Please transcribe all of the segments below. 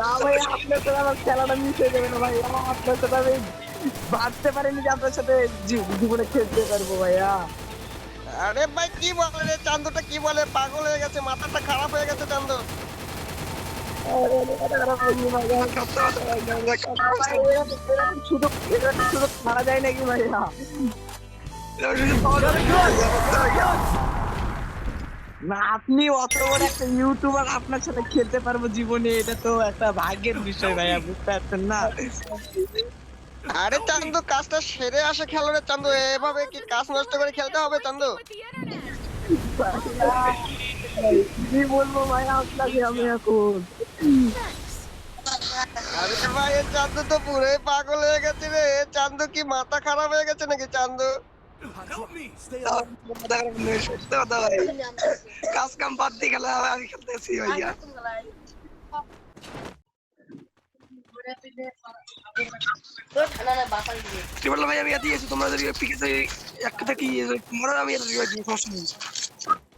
না ভাই, আপনার সাথে আমার খেলাটা মিস হয়ে যাবে না ভাই। আপনার সাথে আমি ভাবতে পারিনি যে আপনার সাথে জীবনে খেলতে পারবো ভাইয়া। আরে ভাই কি বলে রে, চান্দুটা কি বলে, পাগল হয়ে গেছে, মাথাটা খারাপ হয়ে গেছে চান্দু। ভাই, এরকম সুযোগ ছাড়া যায় নাকি ভাইয়া? না, আপনি অত বড় একটা ইউটিউবার, আপনার সাথে খেলতে পারবো জীবনে, এটা তো একটা ভাগ্যের বিষয় ভাইয়া, বুঝতে পারছেন না? আরে চান্দু, কাজটা সেরে আসে খেলো রে চান্দু, এভাবে কি কাজ নষ্ট করে খেলতে হবে চান্দু? কি বলবো ভাইয়া আপনাকে আমি এখন? আরে ভাই, এ চান্দু তো পুরোই পাগল হয়ে গেছে রে। এ চান্দু কি মাথা খারাপ হয়ে গেছে নাকি চান্দু? কাজ কাম বাদ দিয়ে গেলে আমি খেলতেছি ভাইয়া। বললাম ভাই আমি এত দিয়েছি, তোমরা যদি পিকে একটা থাকি মরা আমি এত দিয়েছি, সমস্যা নেই।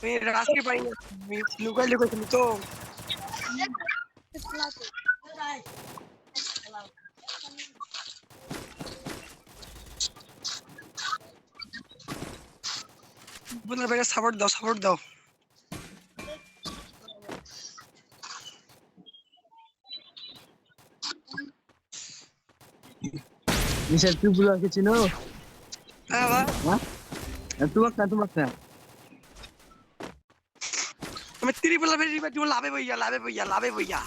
আমি রাস্তায় পাই না, আমি লুকাই লুকাই খেলি তো। বললাম ভাই সাপোর্ট দাও, সাপোর্ট দাও। মিশাল তুই বুলাকে চিনো? হ্যাঁ বা তোমাকে না। আমি ত্রিপুলা ভেরি লাভে বইয়া, লাভে বইয়া, লাভে বইয়া।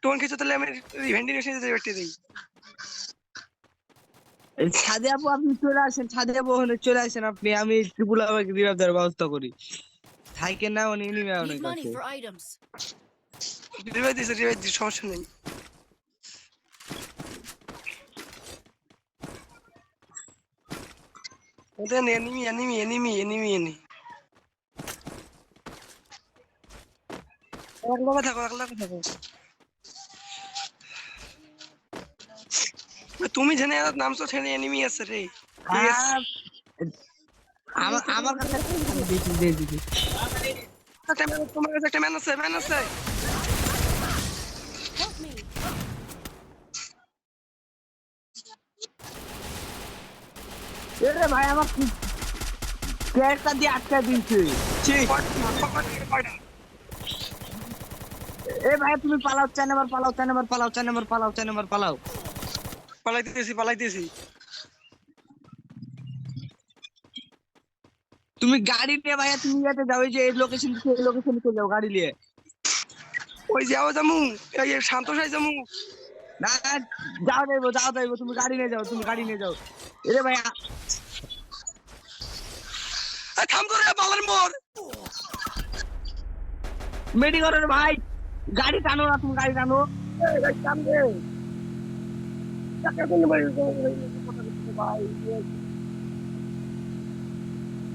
তোমার কিছু তাহলে আমি ভেন্টিলেশন দিতে দিই। ছাদে আপু আপনি চলে আসেন, ছাদে আপু হলে চলে আসেন আপনি, আমি ত্রিপুলা আমাকে রিভাইভ দেওয়ার ব্যবস্থা করি। থাইকেন না উনি এনিমে অনেক আছে। রিভাইভ দিছে সমস্যা নেই। ওদের enemy enemy enemy enemy any একলা থাকো, একলা থাকো। তুমি জেনে নামছো, সেখানে এনিমি আছে রে। আর আমার কাছে আমি দেখি দেখি। তোমার কাছে একটা ম্যান আছে, ম্যান আছে। এরে ভাই আমার ক্যারেক্টার দিয়ে আটকা দিয়েছে। এ ভাই তুমি পালাও, 4 নাম্বার পালাও, 4 নাম্বার পালাও, 4 নাম্বার পালাও, 4 নাম্বার পালাও। পালাইতেছি, পালাইতেছি। তুমি গাড়ি নিয়ে ভাইয়া, তুমি যাতে যাও, ওই যে এই লোকেশন চলে যাও গাড়ি নিয়ে। ওই যাও জামু, এই শান্তশাই জামু। না যাও যাইবো, তুমি গাড়ি নিয়ে যাও, তুমি গাড়ি নিয়ে যাও। এরে ভাইয়া থাম তো রে বালার মোর। মেডি করো রে ভাই, গাড়ি টানো না, তুমি গাড়ি টানো। টান রে ভাই,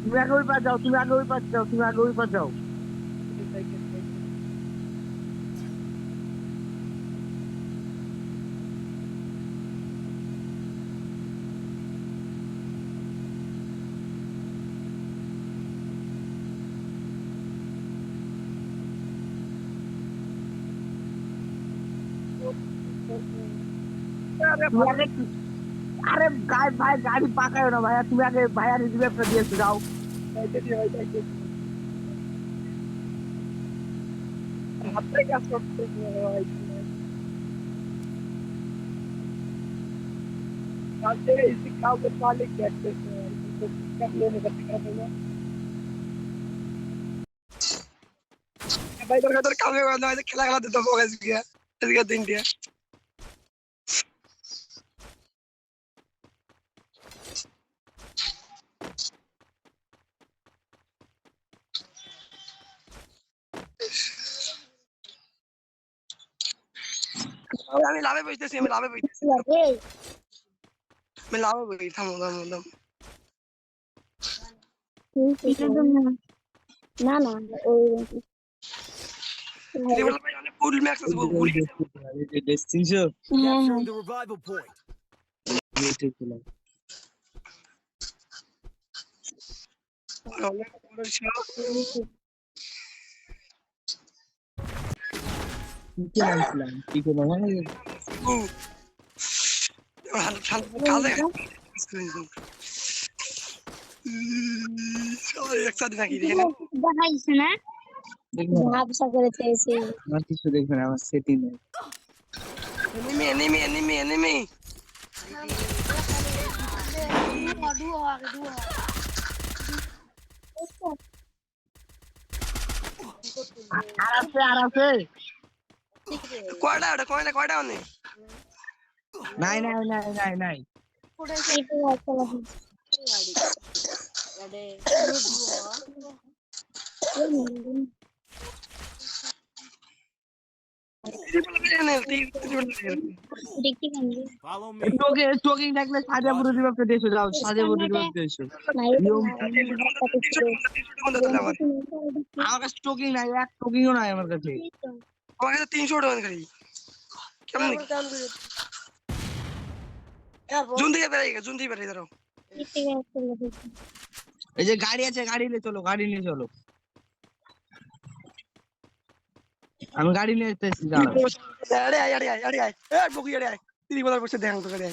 তুমি আগে ওই পাশ যাও, তুমি আগে ওই পাশ যাও, তুমি আগে ওই পাশ যাও। আরে ভাই গাড়ি পাকায় না ভাইয়া, তুমি আগে ভাইয়া রিভিউটা দিয়েছো, যাও। হাতে কাজ করতে ভাই, কালকে इसी काम के मालिक कहते हैं तो कब लेने का टिकट है ভাই তোর কামে না খেলা খেলা দিতে হবে আজকে, আজকে দিনটা। আমি লাভে বইতেছি, আমি লাভে বইতেছি, আমি লাভে বই। থামো থামো থামো। না না ওই ভাই অনেক ফুল ম্যাক্স আছে, ভুলে গেছি। Capturing the revival point. Chicken আনছিলাম চিকেন মানে কাজে একসাথে থাকি দেখে না দেখাইছে না দেখবেন ঝাপসা করে চেয়েছে আমার কিছু দেখবেন আমার সেটিং নেই এনিমি আর আছে কয়টা অনেক নাই নাই নাই নাই নাই স্টোকিং থাকলে সাজা পুরো দিবাকে দেশে যাও সাজা পুরো দিবাকে দেশে আমার কাছে স্টোকিং নাই এক স্টোকিংও নাই আমার কাছে আমার কাছে 300 টাকা খালি কেমন জুন থেকে বেরাই দাঁড়াও এই যে গাড়ি আছে গাড়ি নিয়ে চলো আমি গাড়ি নিয়ে আসতেছি দাঁড়াও আরে বকি আরে তিরি বলার পড়ছে দেখাং তো গাড়ি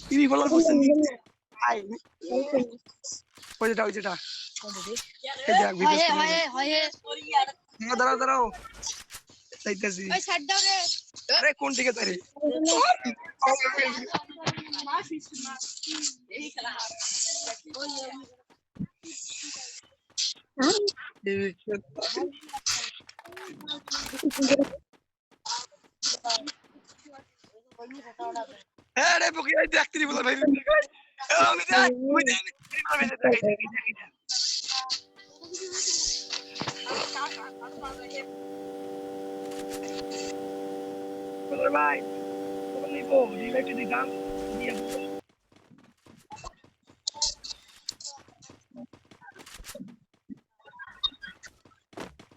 তিরি বলার পড়ছে আই ওই যেটা এই দেখ ভিডিও দাঁড়াও চাইতেছি আরে কোন দিকে তারে আরে বকি এই দেখ তিরি বলার ভাই আমি যাই ভাই নিবো রিলেটেড দাম দিয়ে